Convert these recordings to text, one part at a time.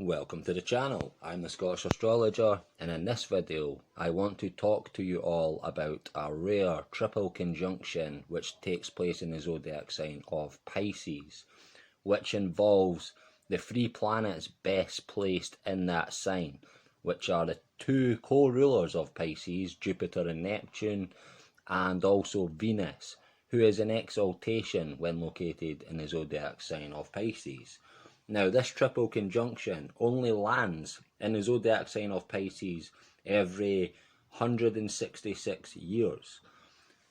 Welcome to the channel. I'm the Scottish Astrologer, and in this video I want to talk to you all about a rare triple conjunction which takes place in the zodiac sign of Pisces, which involves the three planets best placed in that sign, which are the two co-rulers of Pisces, Jupiter and Neptune, and also Venus, who is in exaltation when located in the zodiac sign of Pisces. Now, this triple conjunction only lands in the zodiac sign of Pisces every 166 years.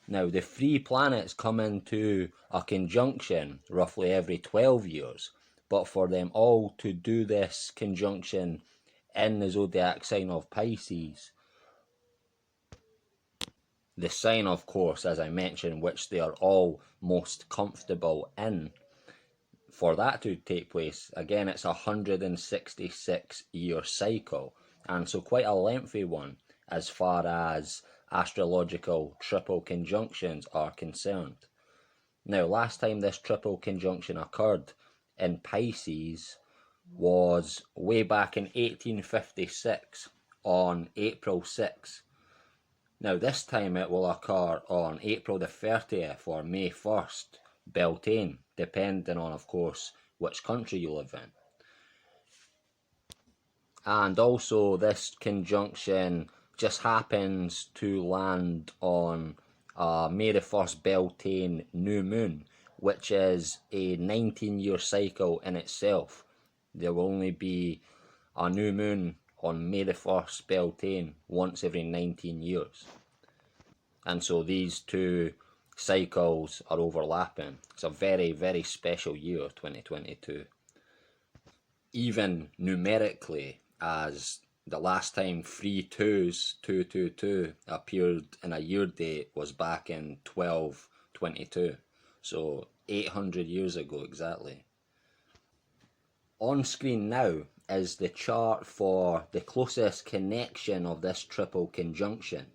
Now, the three planets come into a conjunction roughly every 12 years, but for them all to do this conjunction in the zodiac sign of Pisces, the sign, of course, as I mentioned, which they are all most comfortable in, for that to take place, again, it's a 166-year cycle, and so quite a lengthy one as far as astrological triple conjunctions are concerned. Now, last time this triple conjunction occurred in Pisces was way back in 1856 on April 6th. Now, this time it will occur on April the 30th or May 1st, Beltane, depending on, of course, which country you live in. And also, this conjunction just happens to land on May the 1st Beltane new moon, which is a 19-year cycle in itself. There will only be a new moon on May the 1st Beltane once every 19 years. And so these two cycles are overlapping. It's a very, very special year, 2022. Even numerically, as the last time 3 2s, 222, appeared in a year date was back in 1222. So 800 years ago exactly. On screen now is the chart for the closest connection of this triple conjunction.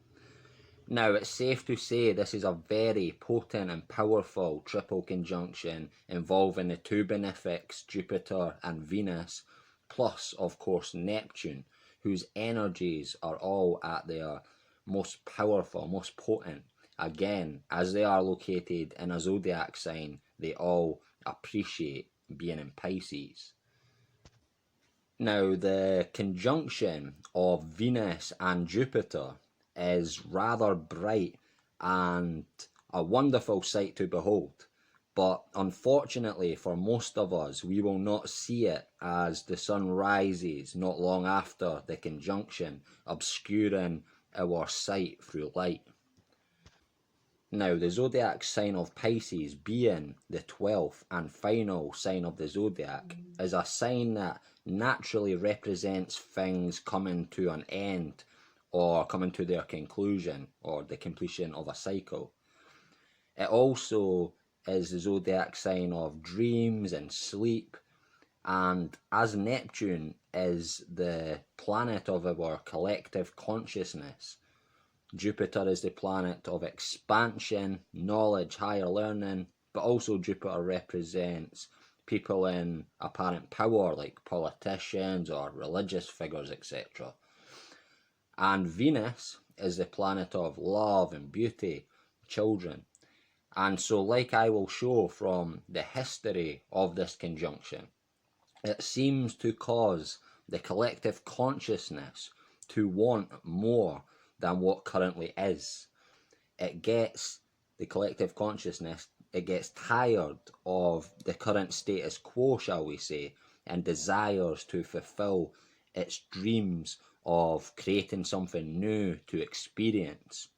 Now, it's safe to say this is a very potent and powerful triple conjunction involving the two benefics, Jupiter and Venus, plus, of course, Neptune, whose energies are all at their most powerful, most potent. Again, as they are located in a zodiac sign, they all appreciate being in Pisces. Now, the conjunction of Venus and Jupiter is rather bright and a wonderful sight to behold, but unfortunately for most of us, we will not see it as the sun rises not long after the conjunction, obscuring our sight through light. Now, the zodiac sign of Pisces, being the 12th and final sign of the zodiac, is a sign that naturally represents things coming to an end or coming to their conclusion, or the completion of a cycle. It also is the zodiac sign of dreams and sleep, and as Neptune is the planet of our collective consciousness, Jupiter is the planet of expansion, knowledge, higher learning, but also Jupiter represents people in apparent power like politicians or religious figures, etc. And Venus is the planet of love and beauty, children. And so, like I will show from the history of this conjunction, it seems to cause the collective consciousness to want more than what currently is. The collective consciousness, it gets tired of the current status quo, shall we say, and desires to fulfill its dreams of creating something new to experience.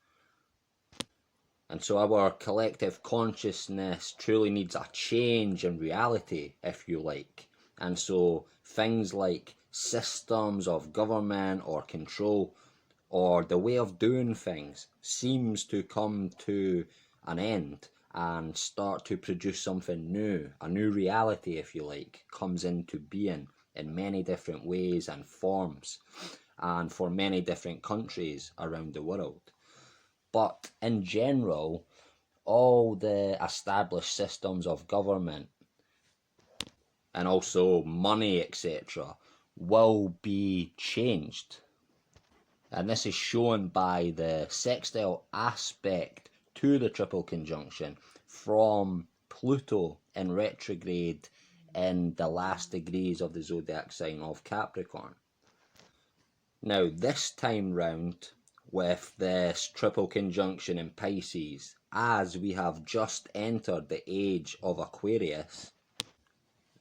And so our collective consciousness truly needs a change in reality, if you like. And so things like systems of government or control or the way of doing things seems to come to an end and start to produce something new. A new reality, if you like, comes into being in many different ways and forms, and for many different countries around the world. But in general, all the established systems of government and also money, etc., will be changed. And this is shown by the sextile aspect to the triple conjunction from Pluto in retrograde in the last degrees of the zodiac sign of Capricorn. Now, this time round, with this triple conjunction in Pisces, as we have just entered the age of Aquarius,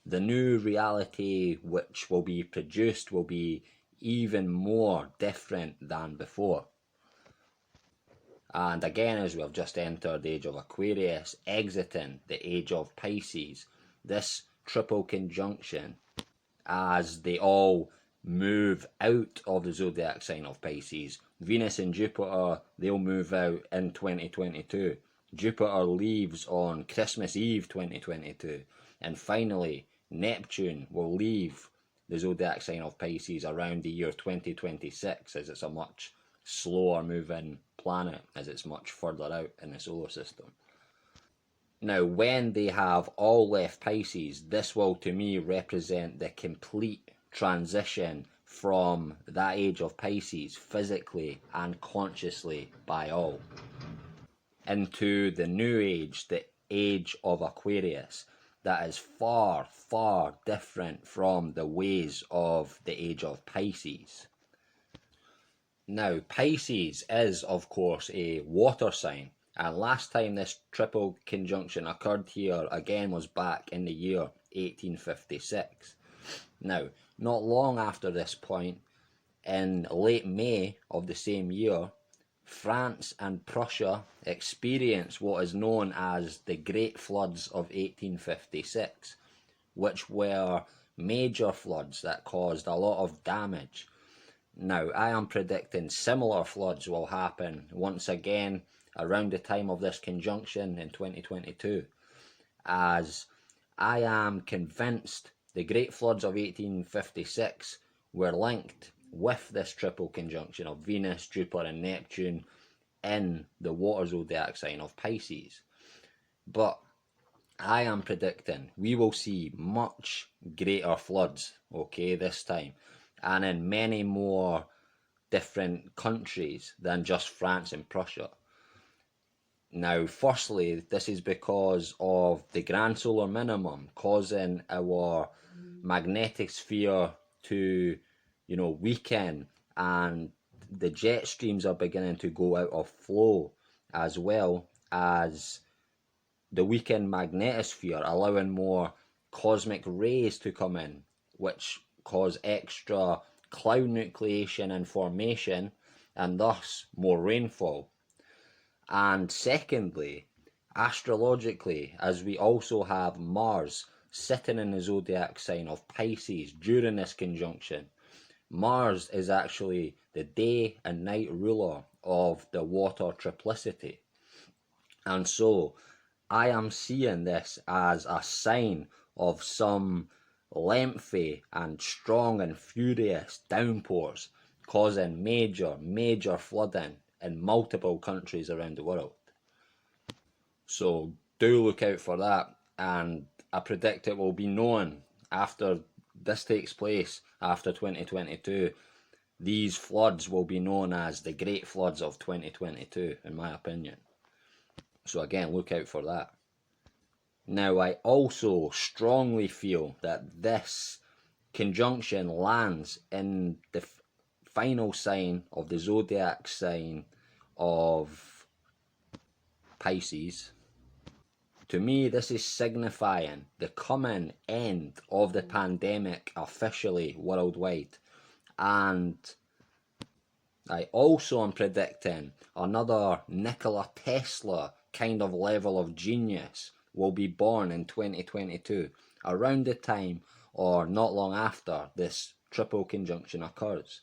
the new reality which will be produced will be even more different than before. And again, as we have just entered the age of Aquarius, exiting the age of Pisces, this triple conjunction, as they all move out of the zodiac sign of Pisces, Venus and Jupiter, they'll move out in 2022. Jupiter leaves on Christmas Eve 2022. And finally, Neptune will leave the zodiac sign of Pisces around the year 2026, as it's a much slower moving planet, as it's much further out in the solar system. Now, when they have all left Pisces, this will to me represent the complete transition from that age of Pisces, physically and consciously by all, into the new age, the age of Aquarius, that is far, far different from the ways of the age of Pisces. Now, Pisces is, of course, a water sign, and last time this triple conjunction occurred here again was back in the year 1856. Now, not long after this point, in late May of the same year, France and Prussia experienced what is known as the Great Floods of 1856, which were major floods that caused a lot of damage. Now, I am predicting similar floods will happen once again around the time of this conjunction in 2022, as I am convinced the Great Floods of 1856 were linked with this triple conjunction of Venus, Jupiter and Neptune in the water zodiac sign of Pisces. But I am predicting we will see much greater floods, okay, this time, and in many more different countries than just France and Prussia. Now, firstly, this is because of the grand solar minimum causing our magnetic sphere to, weaken, and the jet streams are beginning to go out of flow, as well as the weakened magnetosphere allowing more cosmic rays to come in, which cause extra cloud nucleation and formation, and thus more rainfall. And secondly, astrologically, as we also have Mars sitting in the zodiac sign of Pisces during this conjunction, Mars is actually the day and night ruler of the water triplicity. And so I am seeing this as a sign of some lengthy and strong and furious downpours causing major flooding in multiple countries around the world. So do look out for that, and I predict it will be known after this takes place, after 2022. These floods will be known as the Great Floods of 2022, in my opinion. So again, look out for that. Now, I also strongly feel that this conjunction lands in the final sign of the zodiac sign of Pisces. To me, this is signifying the coming end of the pandemic officially worldwide. And I also am predicting another Nikola Tesla kind of level of genius will be born in 2022, around the time or not long after this triple conjunction occurs.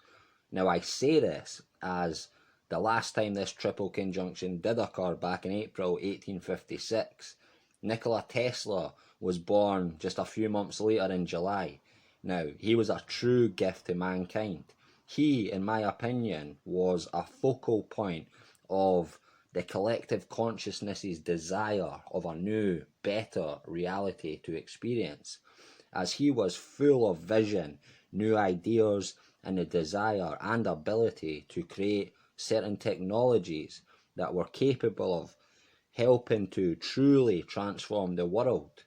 Now, I say this as the last time this triple conjunction did occur back in April 1856, Nikola Tesla was born just a few months later in July. Now, he was a true gift to mankind. He, in my opinion, was a focal point of the collective consciousness's desire of a new, better reality to experience, as he was full of vision, new ideas, and the desire and ability to create certain technologies that were capable of helping to truly transform the world,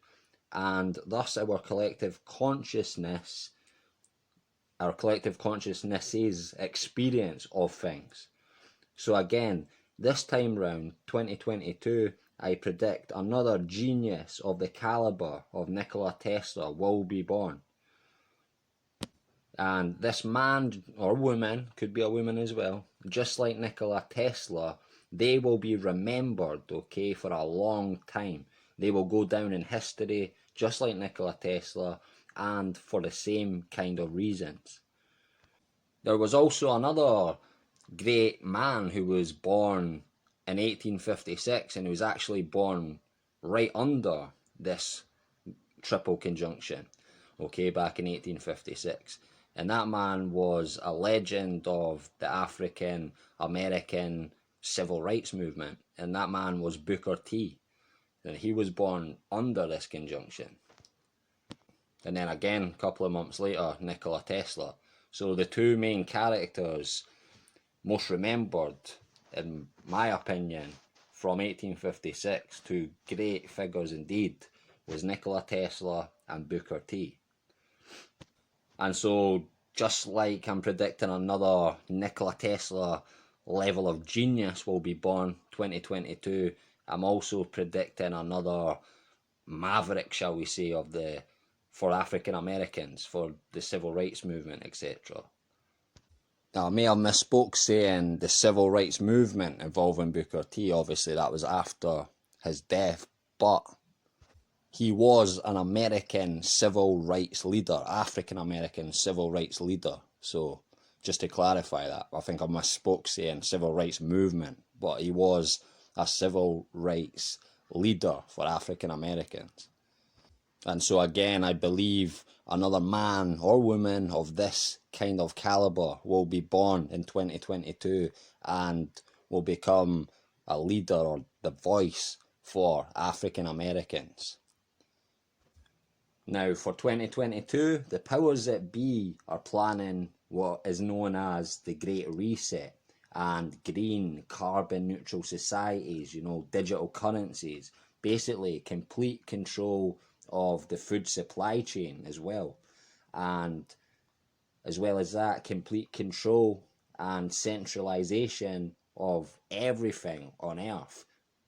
and thus our collective consciousness's experience of things. So again, this time round, 2022, I predict another genius of the caliber of Nikola Tesla will be born. And this man or woman, could be a woman as well, just like Nikola Tesla, they will be remembered, okay, for a long time. They will go down in history just like Nikola Tesla, and for the same kind of reasons. There was also another great man who was born in 1856, and he was actually born right under this triple conjunction, okay, back in 1856. And that man was a legend of the African American civil rights movement, and that man was Booker T. And he was born under this conjunction. And then again, a couple of months later, Nikola Tesla. So the two main characters most remembered, in my opinion, from 1856, two great figures indeed, was Nikola Tesla and Booker T. And so, just like I'm predicting another Nikola Tesla level of genius will be born 2022, I'm also predicting another maverick, shall we say, for African Americans, for the civil rights movement, etc. Now, I may have misspoke saying the civil rights movement involving Booker T. Obviously, that was after his death, but he was an American civil rights leader, African American civil rights leader. So, just to clarify that, I think I misspoke saying civil rights movement, but he was a civil rights leader for African Americans. And so again, I believe another man or woman of this kind of caliber will be born in 2022 and will become a leader or the voice for African Americans. Now, for 2022, the powers that be are planning what is known as the Great Reset and green carbon neutral societies, digital currencies, basically complete control of the food supply chain as well. And as well as that, complete control and centralization of everything on Earth,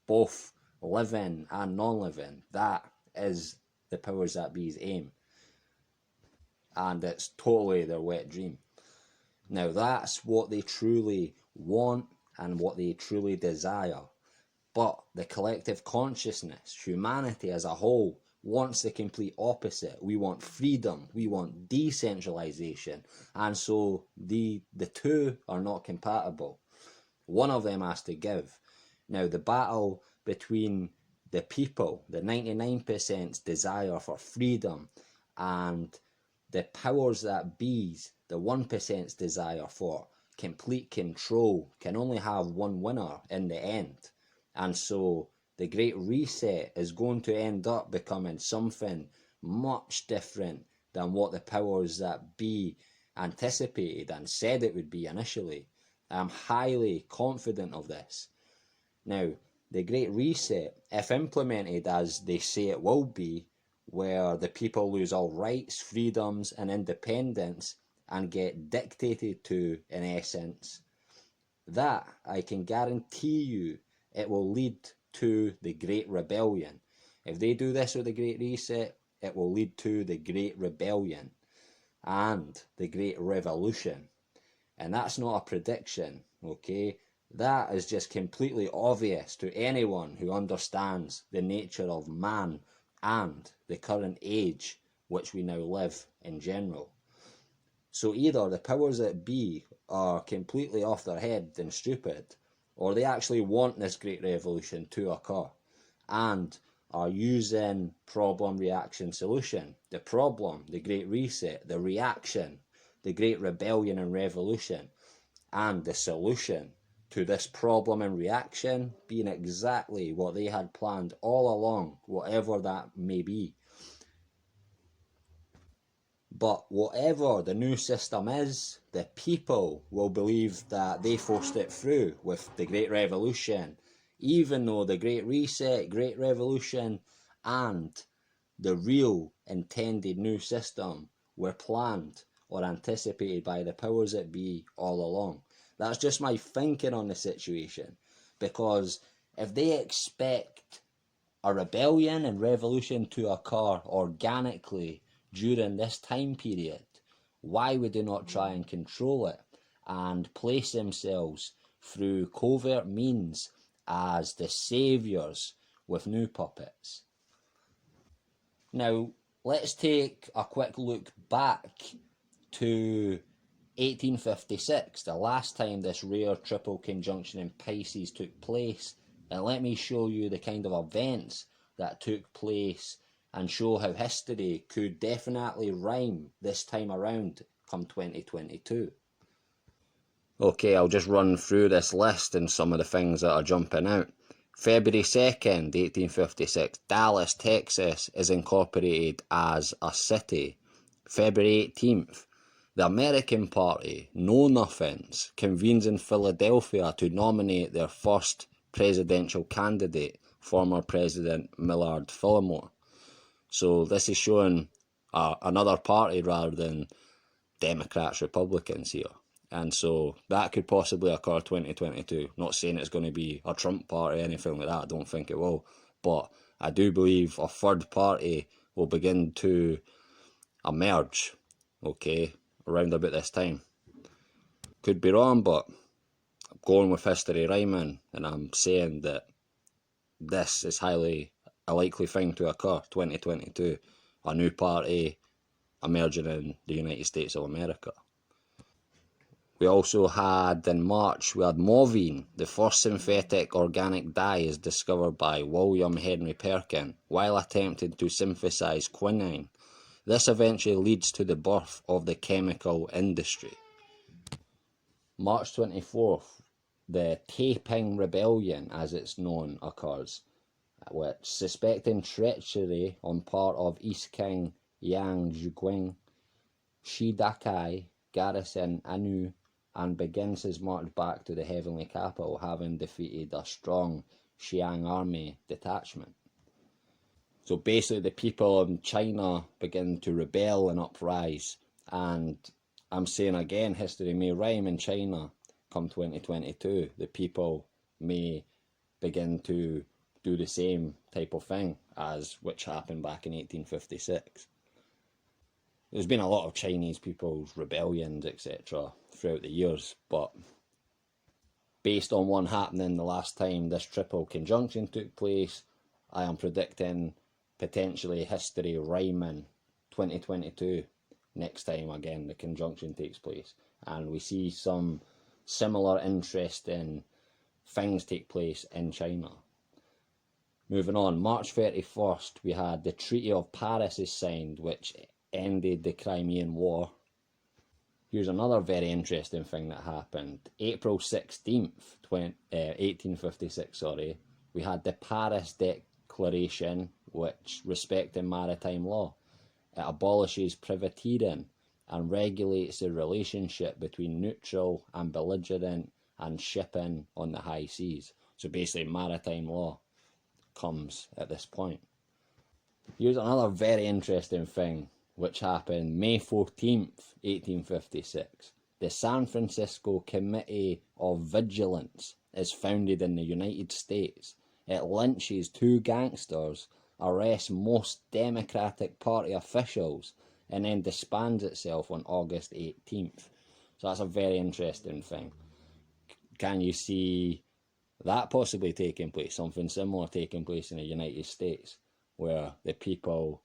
both living and non-living. That is the powers that be's aim. And it's totally their wet dream. Now, that's what they truly want and what they truly desire. But the collective consciousness, humanity as a whole, wants the complete opposite. We want freedom, we want decentralization, and so the two are not compatible. One of them has to give. Now, the battle between the people, the 99% desire for freedom, and the powers that be's, the 1%'s desire for complete control, can only have one winner in the end. And so the Great Reset is going to end up becoming something much different than what the powers that be anticipated and said it would be initially. I'm highly confident of this. Now, the Great Reset, if implemented as they say it will be, where the people lose all rights, freedoms and independence and get dictated to, in essence, that I can guarantee you it will lead to the Great Rebellion. If they do this with the Great Reset, it will lead to the Great Rebellion and the Great Revolution. And that's not a prediction, okay? That is just completely obvious to anyone who understands the nature of man and the current age which we now live in general. So either the powers that be are completely off their head and stupid, or they actually want this great revolution to occur and are using problem, reaction, solution. The problem, the Great Reset; the reaction, the Great Rebellion and Revolution; and the solution to this problem and reaction being exactly what they had planned all along, whatever that may be. But whatever the new system is, the people will believe that they forced it through with the Great Revolution, even though the Great Reset, Great Revolution, and the real intended new system were planned or anticipated by the powers that be all along. That's just my thinking on the situation, because if they expect a rebellion and revolution to occur organically during this time period, why would they not try and control it and place themselves through covert means as the saviours with new puppets? Now, let's take a quick look back to 1856, the last time this rare triple conjunction in Pisces took place, and let me show you the kind of events that took place and show how history could definitely rhyme this time around come 2022. Okay, I'll just run through this list and some of the things that are jumping out. February 2nd, 1856, Dallas, Texas is incorporated as a city. February 18th, the American Party, Know Nothings, convenes in Philadelphia to nominate their first presidential candidate, former President Millard Fillmore. So this is showing another party rather than Democrats, Republicans here. And so that could possibly occur 2022. Not saying it's going to be a Trump party or anything like that. I don't think it will. But I do believe a third party will begin to emerge, okay, around about this time. Could be wrong, but I'm going with history rhyming, and I'm saying that this is highly a likely thing to occur 2022. A new party emerging in the United States of America. We also had, in March, we had morphine. The first synthetic organic dye is discovered by William Henry Perkin while attempting to synthesize quinine. This eventually leads to the birth of the chemical industry. March 24th, the Taiping Rebellion, as it's known, occurs, which, suspecting treachery on part of East King Yang Zhuguang, Shidakai garrison Anu and begins his march back to the heavenly capital, having defeated a strong Xiang army detachment. So basically the people in China begin to rebel and uprise, and I'm saying again, history may rhyme in China come 2022. The people may begin to do the same type of thing as which happened back in 1856. There's been a lot of Chinese people's rebellions, etc. throughout the years, but based on one happening the last time this triple conjunction took place, I am predicting potentially history rhyming 2022 next time again the conjunction takes place, and we see some similar interesting things take place in China. Moving on, March 31st, we had the Treaty of Paris is signed, which ended the Crimean War. Here's another very interesting thing that happened. April 16th, 1856, we had the Paris Declaration, which, respecting maritime law, it abolishes privateering and regulates the relationship between neutral and belligerent and shipping on the high seas. So basically maritime law comes at this point. Here's another very interesting thing which happened May 14th, 1856. The San Francisco Committee of Vigilance is founded in the United States. It lynches 2 gangsters, arrests most Democratic Party officials, and then disbands itself on August 18th. So that's a very interesting thing. Can you see that possibly taking place, something similar taking place in the United States, where the people,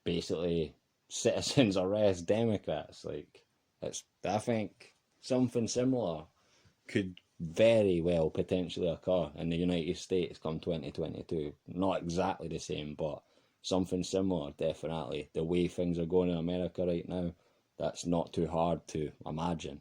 basically citizens arrest Democrats? Like, I think something similar could very well potentially occur in the United States come 2022. Not exactly the same, but something similar, definitely. The way things are going in America right now, that's not too hard to imagine.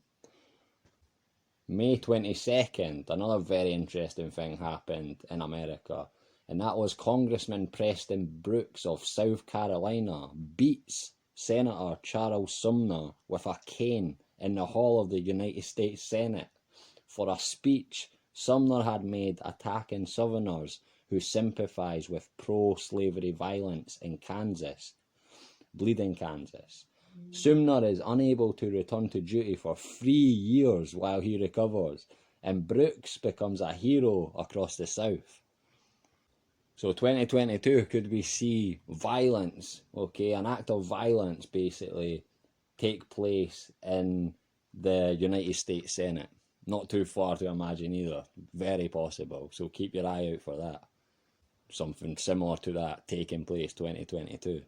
May 22nd, another very interesting thing happened in America, and that was Congressman Preston Brooks of South Carolina beats Senator Charles Sumner with a cane in the hall of the United States Senate for a speech Sumner had made attacking Southerners who sympathize with pro-slavery violence in Kansas, bleeding Kansas. Sumner is unable to return to duty for 3 years while he recovers, and Brooks becomes a hero across the South. So 2022, could we see violence, okay, an act of violence basically take place in the United States Senate? Not too far to imagine either, very possible, so keep your eye out for that. Something similar to that taking place 2022.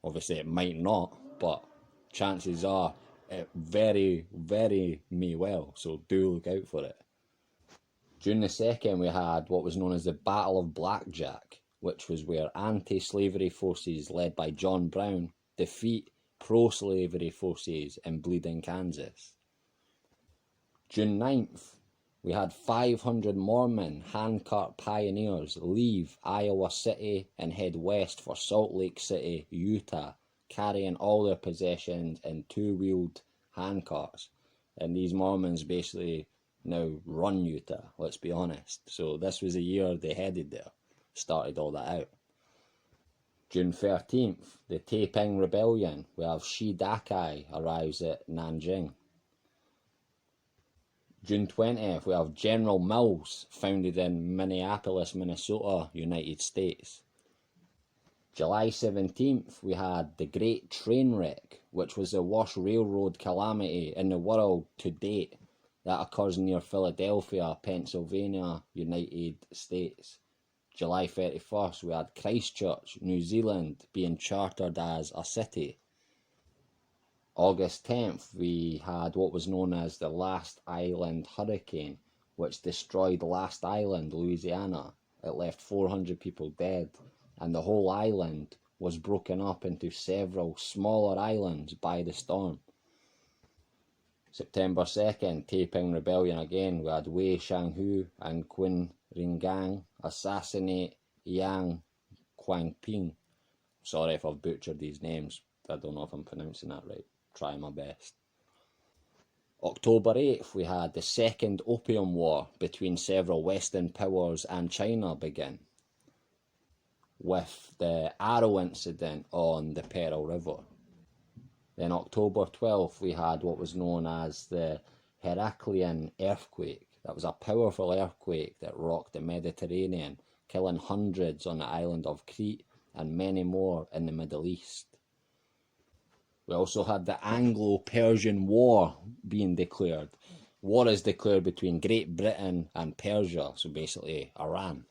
Obviously it might not, but chances are it very, very may well, so do look out for it. June the 2nd, we had what was known as the Battle of Blackjack, which was where anti-slavery forces led by John Brown defeat pro-slavery forces in bleeding Kansas. June 9th, we had 500 Mormon handcart pioneers leave Iowa City and head west for Salt Lake City, Utah, carrying all their possessions in two-wheeled handcarts. And these Mormons basically now run Utah, let's be honest. So this was the year they headed there, started all that out. June 13th, the Taiping Rebellion, we have Shi Dakai arrives at Nanjing. June 20th, we have General Mills, founded in Minneapolis, Minnesota, United States. July 17th, we had the Great Train Wreck, which was the worst railroad calamity in the world to date. That occurs near Philadelphia, Pennsylvania, United States. July 31st, we had Christchurch, New Zealand, being chartered as a city. August 10th, we had what was known as the Last Island Hurricane, which destroyed Last Island, Louisiana. It left 400 people dead, and the whole island was broken up into several smaller islands by the storm. September 2nd, Taiping Rebellion again. We had Wei Shanghu and Qin Ringang assassinate Yang Guangping. Sorry if I've butchered these names. I don't know if I'm pronouncing that right. Try my best. October 8th, we had the Second Opium War between several Western powers and China begin, with the Arrow incident on the Pearl River. Then October 12th, we had what was known as the Heraclean earthquake. That was a powerful earthquake that rocked the Mediterranean, killing hundreds on the island of Crete and many more in the Middle East. We also had the Anglo-Persian War being declared. War is declared between Great Britain and Persia, so basically Iran.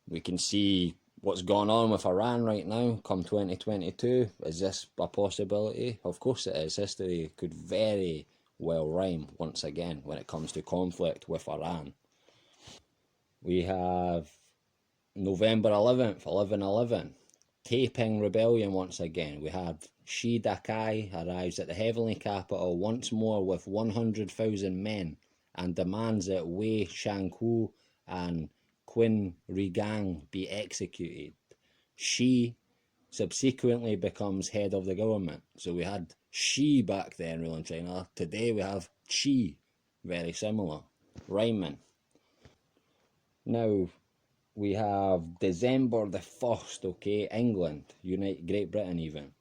We can see what's going on with Iran right now come 2022. Is this a possibility? Of course it is. History could very well rhyme once again when it comes to conflict with Iran. We have November 11th, 1111. Taiping Rebellion once again. We had Shi Dakai arrives at the heavenly capital once more with 100,000 men and demands that Wei Shanghu and Qin Ringang be executed. Shi subsequently becomes head of the government. So we had Shi back then ruling China. Today we have Qi. Very similar. Rhyming. Now we have December the 1st, okay, England, Great Britain even.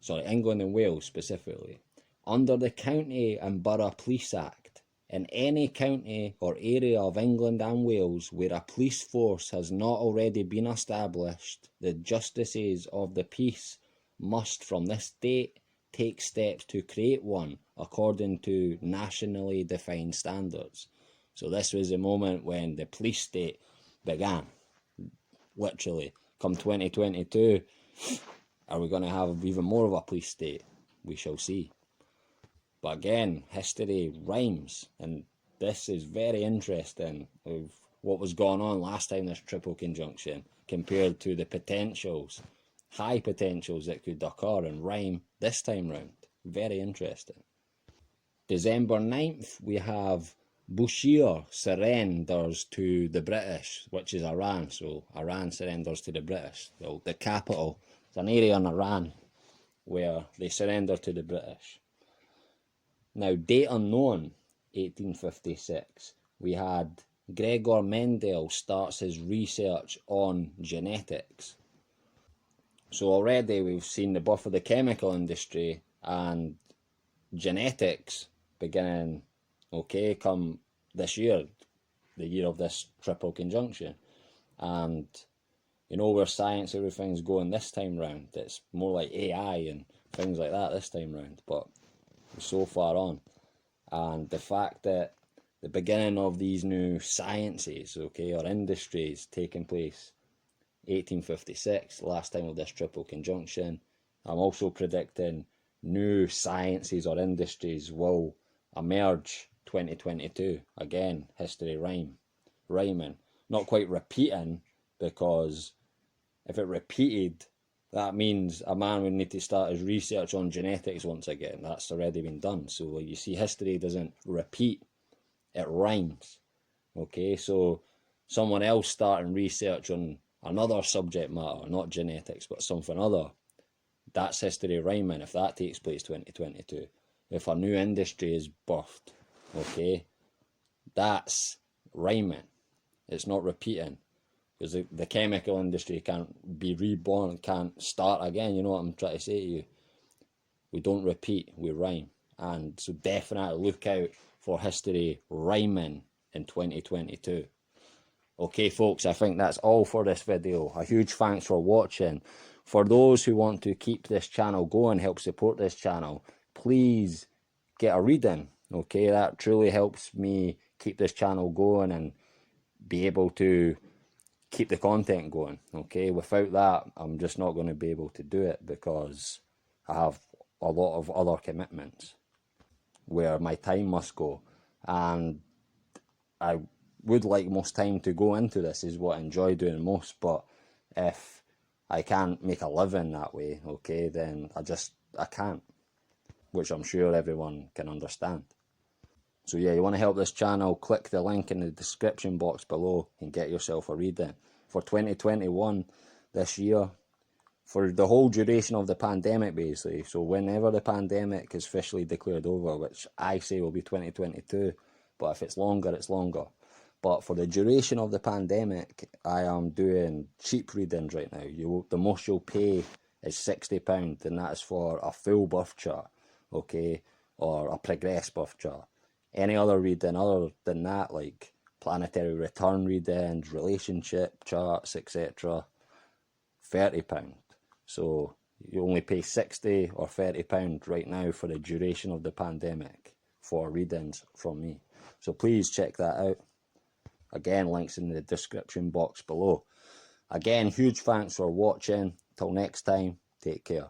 Sorry, England and Wales specifically. Under the County and Borough Police Act, in any county or area of England and Wales where a police force has not already been established, the justices of the peace must from this date take steps to create one according to nationally defined standards. So this was the moment when the police state began. Literally, come 2022, are we going to have even more of a police state? We shall see. But again, history rhymes, and this is very interesting of what was going on last time this triple conjunction compared to the potentials, high potentials that could occur and rhyme this time round. Very interesting. December 9th, we have Bushehr surrenders to the British, which is Iran. So Iran surrenders to the British. So the capital, it's an area in Iran. where they surrendered to the British. Now, date unknown, 1856, we had Gregor Mendel starts his research on genetics. So already we've seen the birth of the chemical industry and genetics beginning, okay, come this year, the year of this triple conjunction. And you know where science, everything's going this time round. It's more like AI and things like that this time round, but we're so far on. And the fact that the beginning of these new sciences, okay, or industries taking place 1856, last time of this triple conjunction. I'm also predicting new sciences or industries will emerge 2022. Again, history rhyming. Not quite repeating, because if it repeated, that means a man would need to start his research on genetics once again. That's already been done. So you see, history doesn't repeat, it rhymes. Okay, so someone else starting research on another subject matter, not genetics, but something other, that's history rhyming if that takes place 2022. If a new industry is birthed, okay, that's rhyming. It's not repeating. Because the chemical industry can't be reborn, can't start again. You know what I'm trying to say to you? We don't repeat, we rhyme. And so definitely look out for history rhyming in 2022. Okay, folks, I think that's all for this video. A huge thanks for watching. For those who want to keep this channel going, help support this channel, please get a reading. Okay, that truly helps me keep this channel going and be able to keep the content going. Okay, without that, I'm just not going to be able to do it, because I have a lot of other commitments where my time must go, and I would like most time to go into this, is what I enjoy doing most. But if I can't make a living that way, okay, then I can't, which I'm sure everyone can understand. So yeah, you want to help this channel, click the link in the description box below and get yourself a reading. For 2021, this year, for the whole duration of the pandemic basically, so whenever the pandemic is officially declared over, which I say will be 2022, but if it's longer, it's longer. But for the duration of the pandemic, I am doing cheap readings right now. The most you'll pay is £60, and that is for a full birth chart, okay, or a progressed birth chart. Any other reading other than that, like planetary return readings, relationship charts, etc., £30. So you only pay £60 or £30 right now for the duration of the pandemic for readings from me. So please check that out. Again, links in the description box below. Again, huge thanks for watching. Till next time, take care.